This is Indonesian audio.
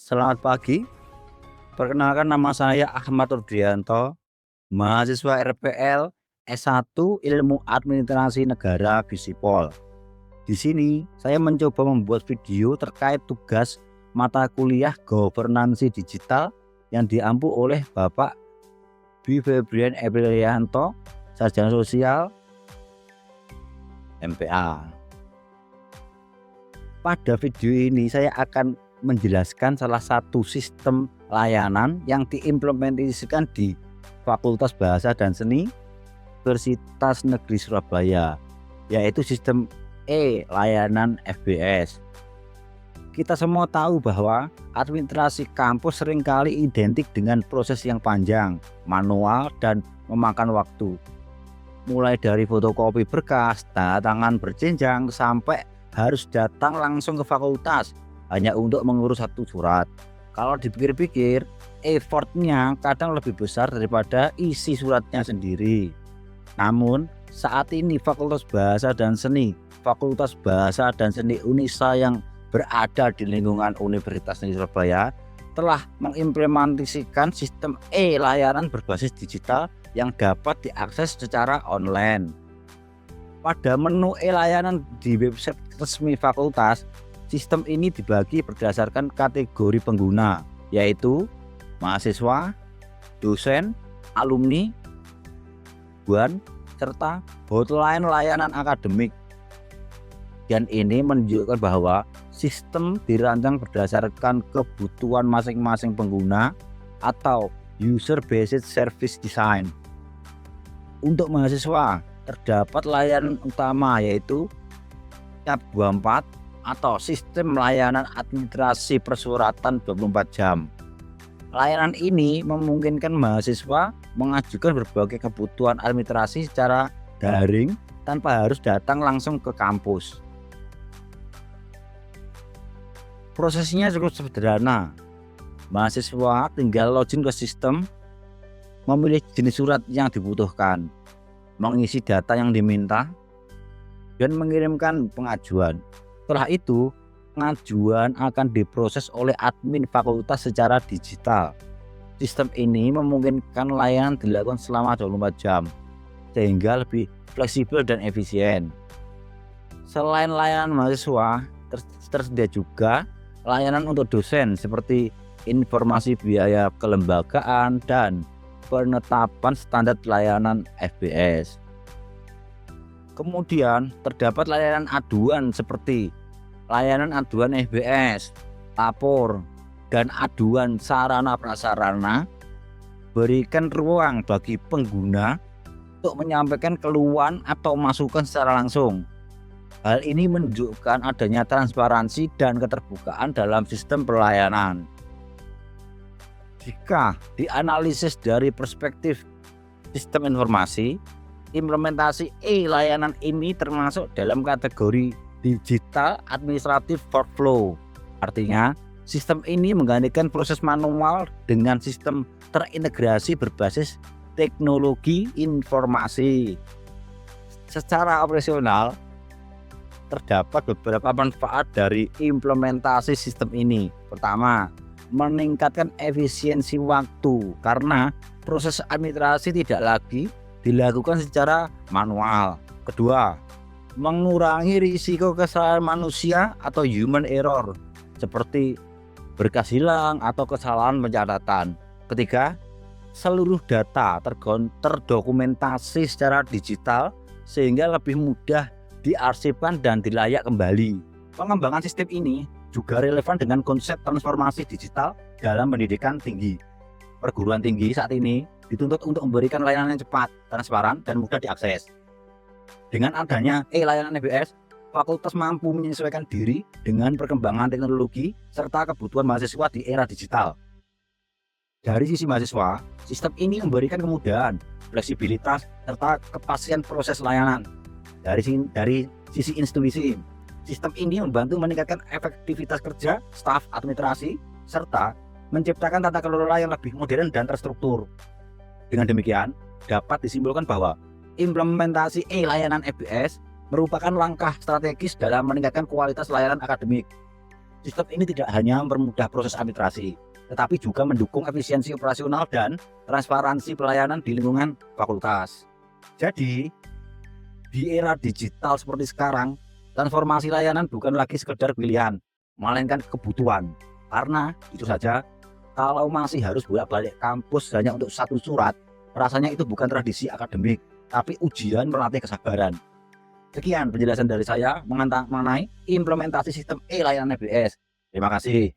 Selamat pagi, perkenalkan nama saya Ahmad Rudrianto, mahasiswa RPL S1 Ilmu Administrasi Negara Visipol. Di sini saya mencoba membuat video terkait tugas mata kuliah Governansi Digital yang diampu oleh Bapak B. Febrian Ebrilianto, Sarjana Sosial MPA. Pada video ini saya akan menjelaskan salah satu sistem layanan yang diimplementasikan di Fakultas Bahasa dan Seni Universitas Negeri Surabaya, yaitu sistem layanan FBS. Kita semua tahu bahwa administrasi kampus seringkali identik dengan proses yang panjang, manual, dan memakan waktu. Mulai dari fotokopi berkas, tanda tangan berjenjang, sampai harus datang langsung ke fakultas hanya untuk mengurus satu surat. Kalau dipikir-pikir, effortnya kadang lebih besar daripada isi suratnya sendiri. Namun, saat ini Fakultas Bahasa dan Seni Unisa yang berada di lingkungan Universitas Negeri Surabaya telah mengimplementasikan sistem layanan berbasis digital yang dapat diakses secara online. Pada menu layanan di website resmi fakultas, sistem ini dibagi berdasarkan kategori pengguna, yaitu mahasiswa, dosen, alumni, serta hotline layanan akademik. Dan ini menunjukkan bahwa sistem dirancang berdasarkan kebutuhan masing-masing pengguna atau user-based service design. Untuk mahasiswa, terdapat layanan utama yaitu CAP 24 atau sistem layanan administrasi persuratan 24 jam. Layanan ini memungkinkan mahasiswa mengajukan berbagai kebutuhan administrasi secara daring tanpa harus datang langsung ke kampus. Prosesnya cukup sederhana. Mahasiswa tinggal login ke sistem, memilih jenis surat yang dibutuhkan, mengisi data yang diminta, dan mengirimkan pengajuan. Setelah itu, pengajuan akan diproses oleh admin fakultas secara digital. Sistem ini memungkinkan layanan dilakukan selama 24 jam, sehingga lebih fleksibel dan efisien. Selain layanan mahasiswa, tersedia juga layanan untuk dosen seperti informasi biaya kelembagaan dan penetapan standar layanan FBS. Kemudian terdapat layanan aduan seperti layanan aduan FBS, lapor, dan aduan sarana prasarana. Berikan ruang bagi pengguna untuk menyampaikan keluhan atau masukan secara langsung. Hal ini menunjukkan adanya transparansi dan keterbukaan dalam sistem pelayanan. Jika dianalisis dari perspektif sistem informasi, implementasi layanan ini termasuk dalam kategori digital administrative workflow. Artinya, sistem ini menggantikan proses manual dengan sistem terintegrasi berbasis teknologi informasi. Secara operasional, terdapat beberapa manfaat dari implementasi sistem ini. Pertama, meningkatkan efisiensi waktu karena proses administrasi tidak lagi dilakukan secara manual. Kedua, mengurangi risiko kesalahan manusia atau human error seperti berkas hilang atau kesalahan pencatatan. Ketiga, seluruh data terdokumentasi secara digital sehingga lebih mudah diarsipkan dan dilayak kembali. Pengembangan sistem ini juga relevan dengan konsep transformasi digital dalam pendidikan tinggi. Perguruan tinggi saat ini dituntut untuk memberikan layanan yang cepat, transparan, dan mudah diakses. Dengan adanya layanan FBS, fakultas mampu menyesuaikan diri dengan perkembangan teknologi serta kebutuhan mahasiswa di era digital. Dari sisi mahasiswa, sistem ini memberikan kemudahan, fleksibilitas, serta kepastian proses layanan. Dari sisi institusi, sistem ini membantu meningkatkan efektivitas kerja staf administrasi serta menciptakan tata kelola yang lebih modern dan terstruktur. Dengan demikian, dapat disimpulkan bahwa implementasi layanan FBS merupakan langkah strategis dalam meningkatkan kualitas layanan akademik. Sistem ini tidak hanya mempermudah proses administrasi, tetapi juga mendukung efisiensi operasional dan transparansi pelayanan di lingkungan fakultas. Jadi, di era digital seperti sekarang, transformasi layanan bukan lagi sekedar pilihan, melainkan kebutuhan. Karena, jujur saja, kalau masih harus bolak-balik kampus hanya untuk satu surat, rasanya itu bukan tradisi akademik, tapi ujian melatih kesabaran. Sekian penjelasan dari saya mengenai implementasi sistem e-layanan EBS. Terima kasih.